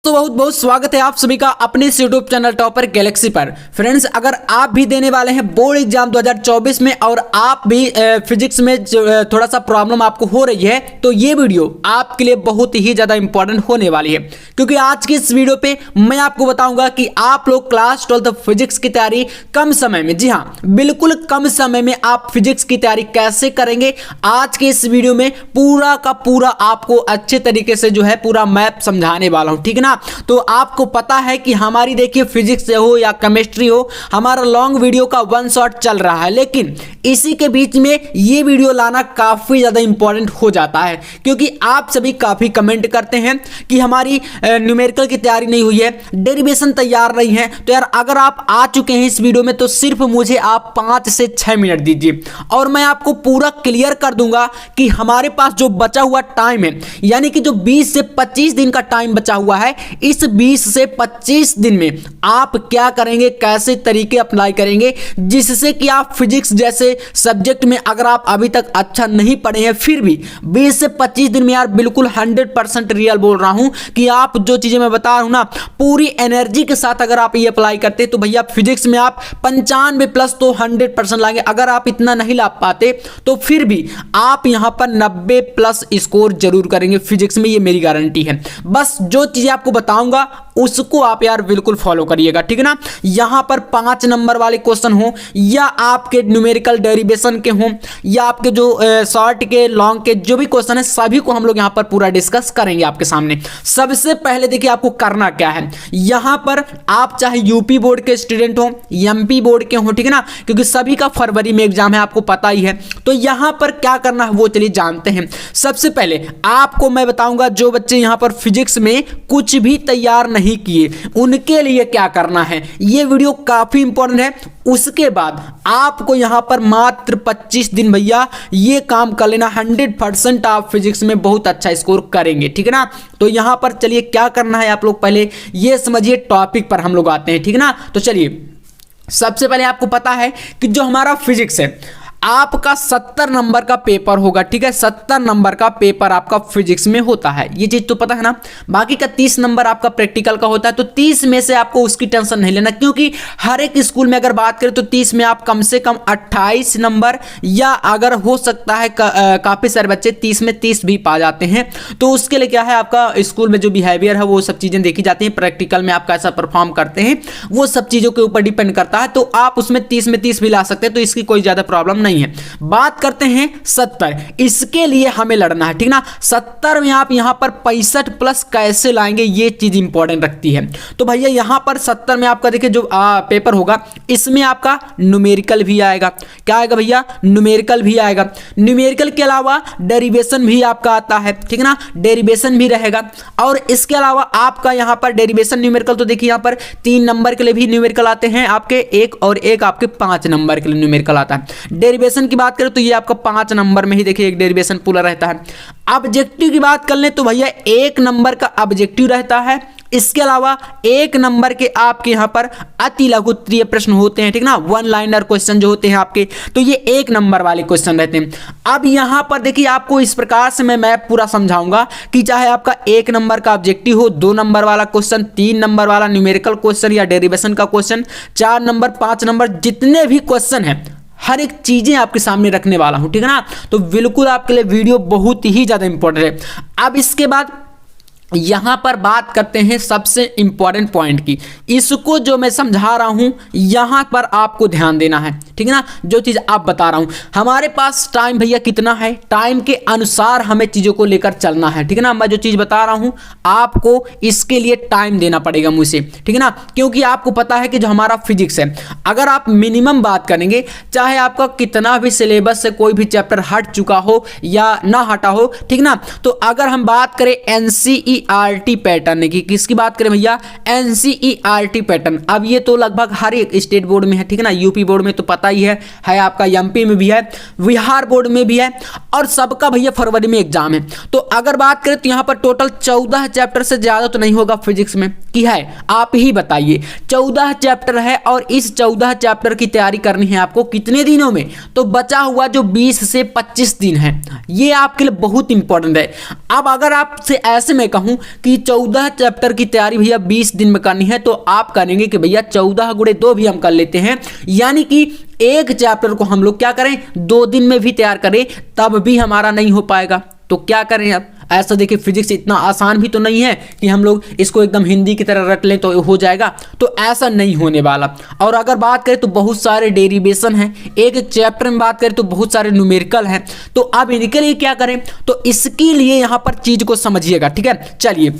तो बहुत बहुत स्वागत है आप सभी का अपने इस यूट्यूब चैनल टॉपर गैलेक्सी पर। फ्रेंड्स, अगर आप भी देने वाले हैं बोर्ड एग्जाम 2024 में और आप भी फिजिक्स में थोड़ा सा प्रॉब्लम आपको हो रही है तो ये वीडियो आपके लिए बहुत ही ज़्यादा इंपॉर्टेंट होने वाली है, क्योंकि आज की इस वीडियो पे मैं आपको बताऊंगा कि आप लोग क्लास 12 फिजिक्स की तैयारी कम समय में, जी हाँ बिल्कुल कम समय में आप फिजिक्स की तैयारी कैसे करेंगे। आज के इस वीडियो में पूरा का पूरा आपको अच्छे तरीके से जो है पूरा मैप समझाने वाला हूँ, ठीक है ना। तो आपको पता है कि हमारी देखिए फिजिक्स हो या केमिस्ट्री हो, हमारा लॉन्ग वीडियो का वन शॉट चल रहा है, लेकिन इसी के बीच में ये वीडियो लाना काफी ज्यादा इंपॉर्टेंट हो जाता है, क्योंकि आप सभी काफी कमेंट करते हैं कि हमारी न्यूमेरिकल की तैयारी नहीं हुई है, डेरिवेशन तैयार नहीं है। तो यार अगर आप आ चुके हैं इस वीडियो में तो सिर्फ मुझे आप 5 से 6 मिनट दीजिए और मैं आपको पूरा क्लियर कर दूंगा कि हमारे पास जो बचा हुआ टाइम है, यानी कि जो 20 से 25 दिन का टाइम बचा हुआ है, इस 20 से 25 दिन में आप क्या करेंगे, कैसे तरीके अप्लाई करेंगे जिससे कि आप फिजिक्स जैसे सब्जेक्ट में अगर आप अभी तक अच्छा नहीं पढ़े हैं फिर भी 20 से 25 दिन में यार बिल्कुल 100% रियल बोल रहा हूं कि आप जो चीजें मैं बता रहा हूं ना पूरी एनर्जी के साथ अगर आप ये अप्लाई करते तो भैया फिजिक्स में आप 95 प्लस तो 100% लाएंगे। अगर आप इतना नहीं ला पाते तो फिर भी आप यहां पर 90 प्लस स्कोर जरूर करेंगे फिजिक्स में, ये मेरी गारंटी है। बस जो चीजें आपको बताऊंगा उसको आप यार बिल्कुल फॉलो करिएगा, ठीक है ना। यहां पर 5 नंबर वाले क्वेश्चन हो या आपके न्यूमेरिकल डेरिवेशन के हो या आपके जो शॉर्ट के लॉन्ग के जो भी क्वेश्चन है सभी को हम लोग यहां पर पूरा डिस्कस करेंगे आपके सामने। सबसे पहले देखिए आपको करना क्या है, यहां पर आप चाहे यूपी बोर्ड के स्टूडेंट हो, एमपी बोर्ड के हो, ठीक है ना, क्योंकि सभी का फरवरी में एग्जाम है आपको पता ही है। तो यहां पर क्या करना है वो चलिए जानते हैं। सबसे पहले आपको मैं बताऊंगा जो बच्चे यहां पर फिजिक्स में कुछ भी तैयार नहीं किए उनके लिए क्या करना है, ये वीडियो काफी इंपॉर्टेंट है। उसके बाद आपको यहां पर मात्र 25 दिन भैया ये काम कर लेना, 100% आप फिजिक्स में बहुत अच्छा स्कोर करेंगे, ठीक है ना। तो यहां पर चलिए क्या करना है आप लोग पहले ये समझिए, टॉपिक पर हम लोग आते हैं, ठीक है ना। तो चलिए सबसे पहले आपको पता है कि जो हमारा फिजिक्स है आपका 70 नंबर का पेपर होगा, ठीक है। 70 नंबर का पेपर आपका फिजिक्स में होता है, ये चीज तो पता है ना। बाकी का 30 नंबर आपका प्रैक्टिकल का होता है, तो 30 में से आपको उसकी टेंशन नहीं लेना, क्योंकि हर एक स्कूल में अगर बात करें तो 30 में आप कम से कम 28 नंबर या अगर हो सकता है काफी सारे बच्चे 30 में 30 भी पा जाते हैं। तो उसके लिए क्या है, आपका स्कूल में जो बिहेवियर है वो सब चीजें देखी जाती हैं, प्रैक्टिकल में आप कैसा परफॉर्म करते हैं वो सब चीजों के ऊपर डिपेंड करता है। तो आप उसमें 30 में 30 भी ला सकते हैं, तो इसकी कोई ज्यादा प्रॉब्लम नहीं है। बात करते हैं 70, इसके लिए हमें लड़ना है, ठीक ना। 70 में आप यहां पर 65 प्लस कैसे लाएंगे ये चीज इंपॉर्टेंट रखती है। तो भैया यहां पर 70 में आपका देखिए जो पेपर होगा इसमें आपका न्यूमेरिकल भी आएगा। क्या आएगा भैया, न्यूमेरिकल भी आएगा। न्यूमेरिकल के अलावा डेरिवेशन भी आपका आता है, ठीक है ना, डेरिवेशन भी रहेगा। और इसके अलावा आपका यहां पर डेरिवेशन न्यूमेरिकल तो देखिए यहां पर 3 नंबर के लिए भी न्यूमेरिकल आते हैं आपके, एक और एक आपके 5 नंबर के लिए न्यूमेरिकल आता है। डेरिवेशन की बात करें तो ये आपका 5 नंबर में ही देखिए एक डेरिवेशन पूरा रहता है। ऑब्जेक्टिव की बात कर लें तो भैया 1 नंबर का ऑब्जेक्टिव रहता है। इसके अलावा 1 नंबर के आपके यहां पर अति लघुत्तरीय प्रश्न होते हैं, ठीक ना, 1 लाइनर क्वेश्चन जो होते हैं आपके, तो ये 1 नंबर वाले क्वेश्चन रहते हैं। अब यहां पर देखिए आपको इस प्रकार से मैं मैप पूरा समझाऊंगा कि चाहे आपका 1 नंबर का ऑब्जेक्टिव हो, 2 नंबर वाला क्वेश्चन, 3 नंबर वाला न्यूमेरिकल क्वेश्चन या डेरिवेशन का क्वेश्चन, 4 नंबर, 5 नंबर, जितने भी क्वेश्चन है हर एक चीजें आपके सामने रखने वाला हूं, ठीक है ना। तो बिल्कुल आपके लिए वीडियो बहुत ही ज्यादा इंपॉर्टेंट है। अब इसके बाद यहां पर बात करते हैं सबसे इंपॉर्टेंट पॉइंट की, इसको जो मैं समझा रहा हूं यहां पर आपको ध्यान देना है, ठीक है ना। जो चीज आप बता रहा हूं, हमारे पास टाइम भैया कितना है, टाइम के अनुसार हमें चीजों को लेकर चलना है, ठीक है ना। मैं जो चीज बता रहा हूं आपको इसके लिए टाइम देना पड़ेगा मुझसे, ठीक है ना, क्योंकि आपको पता है कि जो हमारा फिजिक्स है अगर आप मिनिमम बात करेंगे, चाहे आपका कितना भी सिलेबस से कोई भी चैप्टर हट चुका हो या ना हटा हो, ठीक ना, तो अगर हम बात करें एनसीईआरटी पैटर्न की, किसकी बात करें भैया, एनसीईआरटी पैटर्न। अब ये तो लगभग हर एक स्टेट बोर्ड में है, ठीक है ना, यूपी बोर्ड में तो पता ही है आपका, एमपी में भी है, बिहार बोर्ड में भी है, और सबका भैया फरवरी में एग्जाम है। तो अगर बात करें तो यहां पर टोटल 14 चैप्टर से ज्यादा तो नहीं होगा फिजिक्स में, की है आप ही बताइए। 14 चैप्टर है और इस 14 चैप्टर की तैयारी करनी है आपको कितने दिनों में, तो बचा हुआ जो 20 से 25 दिन है ये आपके लिए बहुत इंपॉर्टेंट है। अब अगर आपसे ऐसे में कहूं हूं कि 14 चैप्टर की तैयारी भैया 20 दिन में करनी है, तो आप करेंगे कि भैया 14 गुणे 2 भी हम कर लेते हैं, यानी कि एक चैप्टर को हम लोग क्या करें 2 दिन में भी तैयार करें, तब भी हमारा नहीं हो पाएगा। तो क्या करें अब, ऐसा देखिए फिजिक्स इतना आसान भी तो नहीं है कि हम लोग इसको एकदम हिंदी की तरह रट लें तो हो जाएगा, तो ऐसा नहीं होने वाला। और अगर बात करें तो बहुत सारे डेरिवेशन हैं, एक एक चैप्टर में बात करें तो बहुत सारे न्यूमेरिकल हैं, तो अब इनके लिए क्या करें, तो इसके लिए यहां पर चीज को समझिएगा, ठीक है। चलिए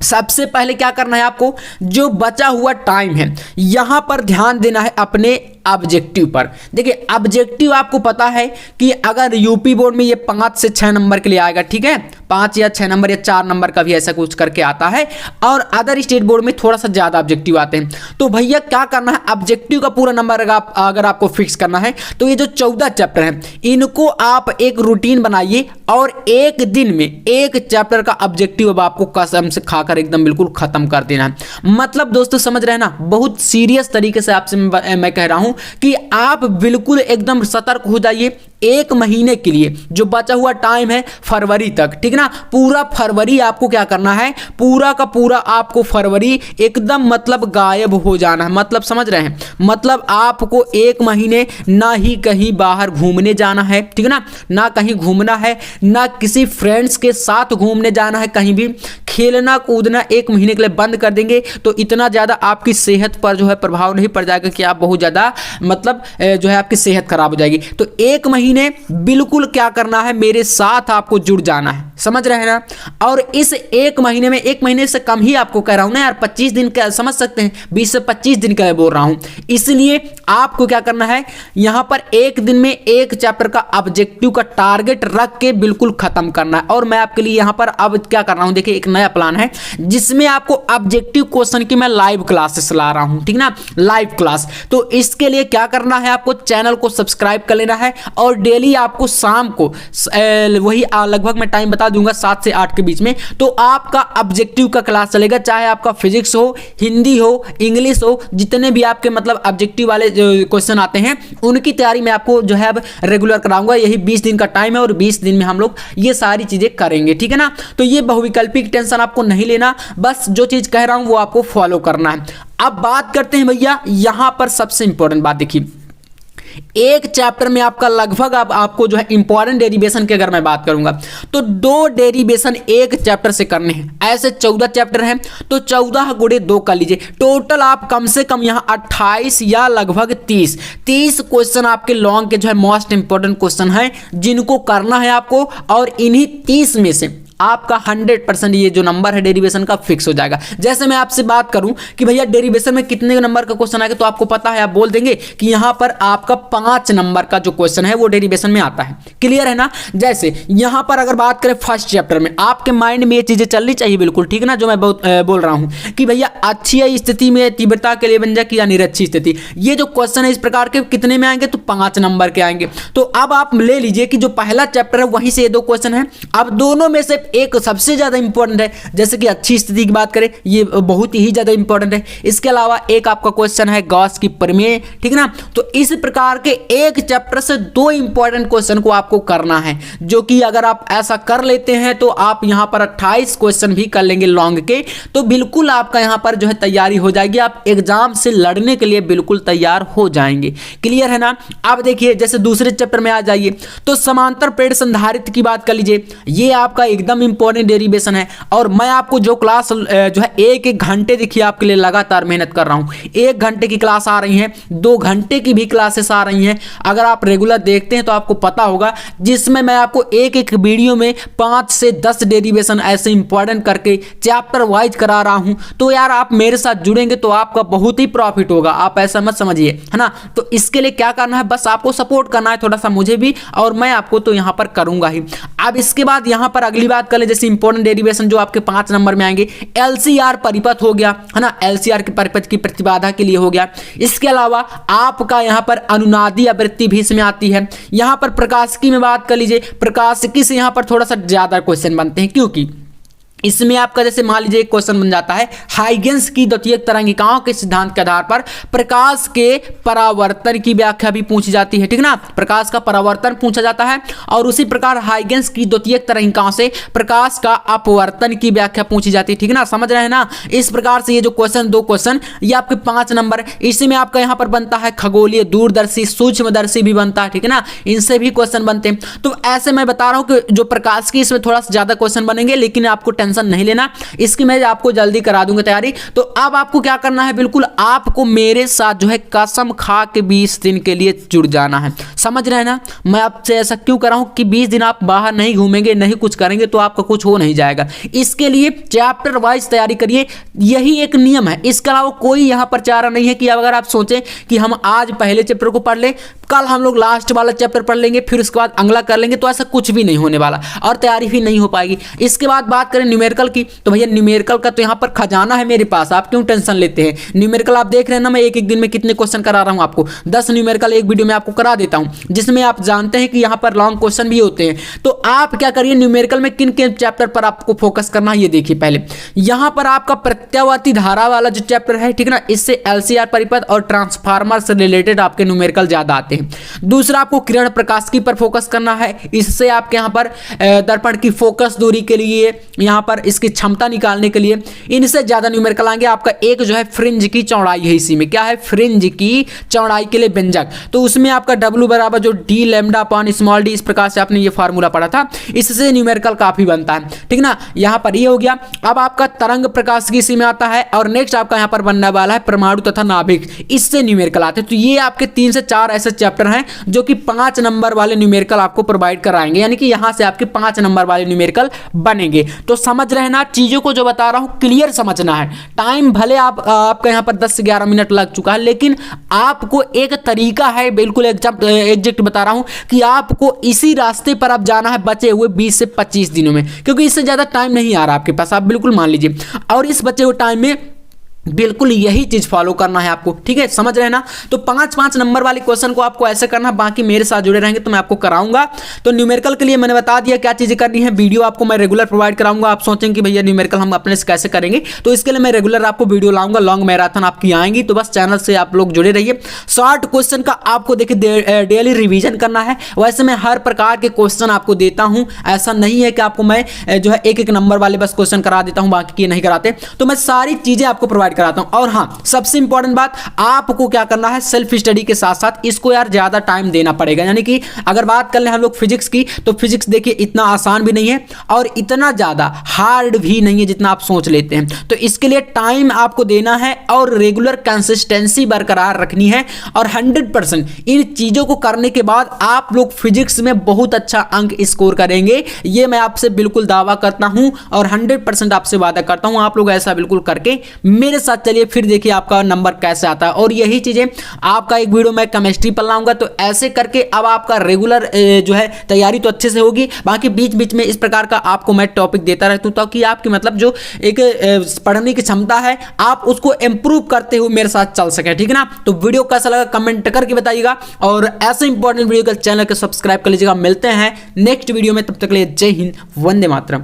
सबसे पहले क्या करना है आपको, जो बचा हुआ टाइम है यहां पर ध्यान देना है अपने ऑब्जेक्टिव पर। देखिए ऑब्जेक्टिव आपको पता है कि अगर यूपी बोर्ड में ये 5 से 6 नंबर के लिए आएगा, ठीक है, 5 या 6 नंबर या 4 नंबर का भी ऐसा कुछ करके आता है, और अदर स्टेट बोर्ड में थोड़ा सा ज्यादा ऑब्जेक्टिव आते हैं। तो भैया क्या करना है, ऑब्जेक्टिव का पूरा नंबर अगर आपको फिक्स करना है तो ये जो 14 चैप्टर हैं इनको आप एक रूटीन बनाइए और एक दिन में एक चैप्टर का ऑब्जेक्टिव अब आपको कसम से खाकर एकदम बिल्कुल खत्म कर देना है। मतलब दोस्तों समझ रहे हैं ना, बहुत सीरियस तरीके से आपसे मैं कह रहा हूं कि आप बिल्कुल एकदम सतर्क हो जाइए। एक महीने के लिए जो बचा हुआ टाइम है फरवरी तक, ठीक ना, पूरा फरवरी आपको क्या करना है, पूरा का पूरा आपको फरवरी एकदम मतलब गायब हो जाना है। मतलब समझ रहे हैं, मतलब आपको एक महीने ना ही कहीं बाहर घूमने जाना है, ठीक ना, ना कहीं घूमना है, ना किसी फ्रेंड्स के साथ घूमने जाना है, कहीं भी खेलना कूदना एक महीने के लिए बंद कर देंगे तो इतना ज़्यादा आपकी सेहत पर जो है प्रभाव नहीं पड़ जाएगा कि आप बहुत ज़्यादा मतलब जो है आपकी सेहत खराब हो जाएगी। तो एक महीने बिल्कुल क्या करना है, मेरे साथ आपको जुड़ जाना है, समझ रहे हैं ना। और इस एक महीने में, एक महीने से कम ही आपको कह रहा हूं ना यार, 25 दिन का समझ सकते हैं, 20 से 25 दिन का बोल रहा हूं, इसलिए आपको क्या करना है, यहां पर एक दिन में एक चैप्टर का ऑब्जेक्टिव का टारगेट रख के बिल्कुल खत्म करना है। और मैं आपके लिए यहां पर अब क्या कर रहा हूं, देखिए एक नया प्लान है जिसमें आपको ऑब्जेक्टिव क्वेश्चन की मैं लाइव क्लासेस ला रहा हूं, ठीक ना, लाइव क्लास। तो इसके लिए क्या करना है, आपको चैनल को सब्सक्राइब कर लेना है और डेली आपको शाम को वही लगभग मैं टाइम बता दूंगा 7 से 8 के बीच में, तो आपका ऑब्जेक्टिव का क्लास चलेगा, चाहे आपका फिजिक्स हो, हिंदी हो, इंग्लिश हो, जितने भी आपके मतलब ऑब्जेक्टिव वाले जो क्वेश्चन आते हैं उनकी तैयारी मैं आपको जो है अब रेगुलर कराऊंगा। यही 20 दिन का टाइम है और 20 दिन में हम लोग ये सारी चीजें करेंगे, ठीक है ना। तो ये बहुविकल्पिक टेंशन आपको नहीं लेना, बस जो चीज कह रहा हूं वो आपको फॉलो करना है। अब बात करते हैं भैया, यहां पर सबसे इंपॉर्टेंट बात देखिए, एक चैप्टर में आपका लगभग आपको जो है इंपॉर्टेंट डेरिवेशन की अगर मैं बात करूंगा तो 2 डेरिवेशन एक चैप्टर से करने हैं। ऐसे 14 चैप्टर हैं तो 14 गुणे 2 कर लीजिए, टोटल आप कम से कम यहां 28 या लगभग 30 क्वेश्चन आपके लॉन्ग के जो है मोस्ट इंपॉर्टेंट क्वेश्चन हैं जिनको करना है आपको। और इन्हीं 30 में से आपका 100% ये जो नंबर है डेरिवेशन का फिक्स हो जाएगा। जैसे मैं आपसे बात करूं कि भैया डेरिवेशन में कितने नंबर का क्वेश्चन आएगा, तो आपको पता है, आप बोल देंगे कि यहां पर आपका 5 नंबर का जो क्वेश्चन है वो डेरिवेशन में आता है। क्लियर है ना। जैसे यहां पर अगर बात करें फर्स्ट चैप्टर में, आपके माइंड में ये चीजें चलनी चाहिए बिल्कुल, ठीक ना, जो मैं बोल रहा हूं कि भैया अच्छी स्थिति में तीव्रता के लिए व्यंजक या निरक्षी स्थिति, ये जो क्वेश्चन है इस प्रकार के कितने में आएंगे, तो 5 नंबर के आएंगे। तो अब आप ले लीजिए कि जो पहला चैप्टर है वहीं से ये 2 क्वेश्चन है, अब दोनों में से एक सबसे ज्यादा इंपॉर्टेंट है। जैसे कि अच्छी स्थिति की बात करें, ये बहुत ही ज्यादा इंपॉर्टेंट है। इसके अलावा एक आपका क्वेश्चन है गॉस की प्रमेय, ठीक ना। तो इस प्रकार के एक चैप्टर से 2 इंपॉर्टेंट क्वेश्चन को आपको करना है, जो कि अगर आप ऐसा कर लेते हैं तो आप यहां पर 28 क्वेश्चन भी कर लेंगे लॉन्ग के, तो बिल्कुल आपका यहां पर जो है तैयारी हो जाएगी, आप एग्जाम से लड़ने के लिए बिल्कुल तैयार हो जाएंगे। क्लियर है ना। अब देखिए जैसे दूसरे चैप्टर में आ जाइए तो समांतर प्रेट संधारित्र की बात कर लीजिए, ये आपका एकदम इंपॉर्टेंट डेरिवेशन है। और मैं आपको जो क्लास जो है 1-1 घंटे देखिए आपके लिए लगातार मेहनत कर रहा हूं, 1 घंटे की क्लास आ रही है, 2 घंटे की भी क्लासेस आ रही हैं। अगर आप रेगुलर देखते हैं तो आपको पता होगा, जिसमें मैं आपको एक वीडियो में 5 से 10 डेरिवेशन ऐसे इंपॉर्टेंट करके चैप्टर वाइज करा रहा हूं। तो यार आप मेरे साथ जुड़ेंगे तो आपका बहुत ही प्रॉफिट होगा, आप ऐसा मत समझिए, है ना। तो इसके लिए क्या करना है, बस आपको सपोर्ट करना है थोड़ा सा मुझे भी, और मैं आपको तो यहां पर करूंगा ही। अब इसके बाद यहां पर अगली बात कर ले, जैसे इंपॉर्टेंट डेरिवेशन जो आपके 5 नंबर में आएंगे, एलसीआर परिपथ हो गया, है ना, एलसीआर के परिपथ की प्रतिबाधा के लिए हो गया। इसके अलावा आपका यहां पर अनुनादी आवृत्ति भी इसमें आती है। यहां पर प्रकाशिकी में बात कर लीजिए, प्रकाशिकी से यहां पर थोड़ा सा ज्यादा क्वेश्चन बनते हैं, क्योंकि इसमें आपका जैसे मान लीजिए एक क्वेश्चन बन जाता है, हाइगेंस की द्वितीयक तरंगिकाओं के सिद्धांत के आधार पर प्रकाश के परावर्तन की व्याख्या भी पूछी जाती है, ठीक ना, प्रकाश का परावर्तन पूछा जाता है। और उसी प्रकार हाइगेंस की द्वितीयक तरंगिकाओं से प्रकाश का अपवर्तन की व्याख्या पूछी जाती है, ठीक ना, समझ रहे हैं ना। इस प्रकार से ये जो क्वेश्चन, 2 क्वेश्चन, ये आपके 5 नंबर, इसी में आपका यहाँ पर बनता है खगोलीय, दूरदर्शी, सूक्ष्मदर्शी भी बनता है, ठीक है ना, इनसे भी क्वेश्चन बनते हैं। तो ऐसे मैं बता रहा हूं कि जो प्रकाश की इसमें थोड़ा सा ज्यादा क्वेश्चन बनेंगे, लेकिन आपको टेंशन नहीं लेना, इसकी मैं आपको जल्दी करा दूंगा तैयारी। तो अब आपको क्या करना है, बिल्कुल आपको मेरे साथ जो है कसम खा के 20 दिन के लिए जुड़ जाना है, समझ रहे हैं ना। मैं आपसे ऐसा क्यों कर रहा हूं कि 20 दिन आप बाहर नहीं घूमेंगे, नहीं कुछ करेंगे तो आपका कुछ हो नहीं जाएगा। इसके लिए चैप्टर वाइज तैयारी करिए, यही एक नियम है, इसके अलावा कोई यहां पर चारा नहीं है कि अगर आप सोचें कि हम आज पहले चैप्टर को पढ़ लें, कल हम लोग लास्ट वाला चैप्टर पढ़ लेंगे, फिर उसके बाद अगला कर लेंगे, तो ऐसा कुछ भी नहीं होने वाला और तैयारी भी नहीं हो पाएगी। इसके बाद बात करें न्यूमेरिकल की, तो भैया न्यूमेरिकल का तो यहाँ पर खजाना है मेरे पास, आप क्यों टेंशन लेते हैं। न्यूमेरिकल आप देख रहे हैं ना, मैं एक एक दिन में कितने क्वेश्चन करा रहा हूँ आपको, 10 न्यूमेरिकल एक वीडियो में आपको करा देता हूँ, जिसमें आप जानते हैं कि यहाँ पर लॉन्ग क्वेश्चन भी होते हैं। तो आप क्या करिए, न्यूमेरिकल में किन किन चैप्टर पर आपको फोकस करना है ये देखिए। पहले यहाँ पर आपका प्रत्यावर्ती धारा वाला जो चैप्टर है, ठीक ना, इससे LCR परिपथ और ट्रांसफार्मर से रिलेटेड आपके न्यूमेरिकल ज्यादा आते हैं। दूसरा आपको किरण प्रकाशिकी पर फोकस करना है, इससे आपके यहाँ पर दर्पण की फोकस दूरी के लिए, यहाँ पर इसकी क्षमता निकालने के लिए इनसे ज्यादा न्यूमेरिकल आएंगे। आपका एक जो है फ्रिंज की चौड़ाई है, इसी में क्या है, फ्रिंज की चौड़ाई के लिए व्यंजक, तो उसमें आपका W बराबर जो d lambda upon small d, इस प्रकार से आपने ये फार्मूला पढ़ा था, इससे न्यूमेरिकल काफी बनता है, ठीक ना। यहाँ पर ये हो गया। अब आपका तरंग प्रकाशिकी इसी में आता है, और नेक्स्ट आपका यहाँ पर बनने वाला है परमाणु तथा नाभिक, इससे न्यूमेरिकल आते हैं। तो ये आपके 3 से 4 ऐसे चैप्टर हैं जो कि 5 नंबर वाले न्यूमेरिकल आपको प्रोवाइड कराएंगे, यानी कि यहां से आपके 5 नंबर वाले न्यूमेरिकल बनेंगे। तो समझ रहे हैं ना, चीजों को जो बता रहा हूं क्लियर समझना है। टाइम भले आपका यहां पर 10 से 11 मिनट लग चुका है, लेकिन आपको एक तरीका है, बिल्कुल एग्जैक्ट बता रहा हूं कि आपको इसी रास्ते पर अब जाना है बचे हुए 20 से 25 दिनों में, क्योंकि इससे ज्यादा टाइम नहीं आ रहा आपके पास, आप बिल्कुल मान लीजिए। और इस बचे हुए टाइम में बिल्कुल यही चीज फॉलो करना है आपको, ठीक है, समझ रहे हैं ना। तो 5 नंबर वाले क्वेश्चन को आपको ऐसे करना है, बाकी मेरे साथ जुड़े रहेंगे तो मैं आपको कराऊंगा। तो न्यूमेरिकल के लिए मैंने बता दिया क्या चीजें करनी है, वीडियो आपको मैं रेगुलर प्रोवाइड कराऊंगा। आप सोचेंगे कि भैया न्यूमेरिकल हम अपने से कैसे करेंगे, तो इसके लिए मैं रेगुलर आपको वीडियो लाऊंगा, लॉन्ग मैराथन आपकी आएंगी, तो बस चैनल से आप लोग जुड़े रहिए। शॉर्ट क्वेश्चन का आपको देखिए डेली रिविजन करना है, वैसे मैं हर प्रकार के क्वेश्चन आपको देता हूं, ऐसा नहीं है कि आपको मैं जो है एक नंबर वाले बस क्वेश्चन करा देता हूं, बाकी ये नहीं कराते। तो मैं सारी चीजें आपको प्रोवाइड कराता हूं। और हाँ, सबसे इंपॉर्टेंट बात, आपको क्या करना है, सेल्फ स्टडी के साथ साथ इसको यार ज्यादा टाइम देना पड़ेगा। यानी कि अगर बात कर ले हम लोग फिजिक्स की, तो फिजिक्स देखिए इतना आसान भी नहीं है और इतना ज्यादा हार्ड भी नहीं है जितना आप सोच लेते हैं। तो इसके लिए टाइम आपको देना है और रेगुलर कंसिस्टेंसी बरकरार रखनी है, और 100% इन चीजों को करने के बाद आप लोग फिजिक्स में बहुत अच्छा अंक स्कोर करेंगे, ये मैं आपसे बिल्कुल दावा करता हूं और 100% आपसे वादा करता हूं। आप लोग ऐसा बिल्कुल करके मेरे साथ चलिए, फिर देखिए आपका नंबर कैसे आता है। और यही चीजें आपका एक वीडियो मैं केमिस्ट्री पर लाऊंगा, तो ऐसे करके अब आपका रेगुलर जो है तैयारी तो अच्छे से होगी, बाकी बीच बीच में इस प्रकार का आपको मैं टॉपिक देता रहता हूं, ताकि आपकी मतलब जो एक पढ़ने की क्षमता है आप उसको इंप्रूव करते हुए मेरे साथ चल सके, ठीक है ना। तो वीडियो कैसा लगा कमेंट करके बताइएगा, और ऐसे इंपॉर्टेंट वीडियो का चैनल को सब्सक्राइब कर लीजिएगा। मिलते हैं नेक्स्ट वीडियो में, तब तक के लिए जय हिंद, वंदे मातरम।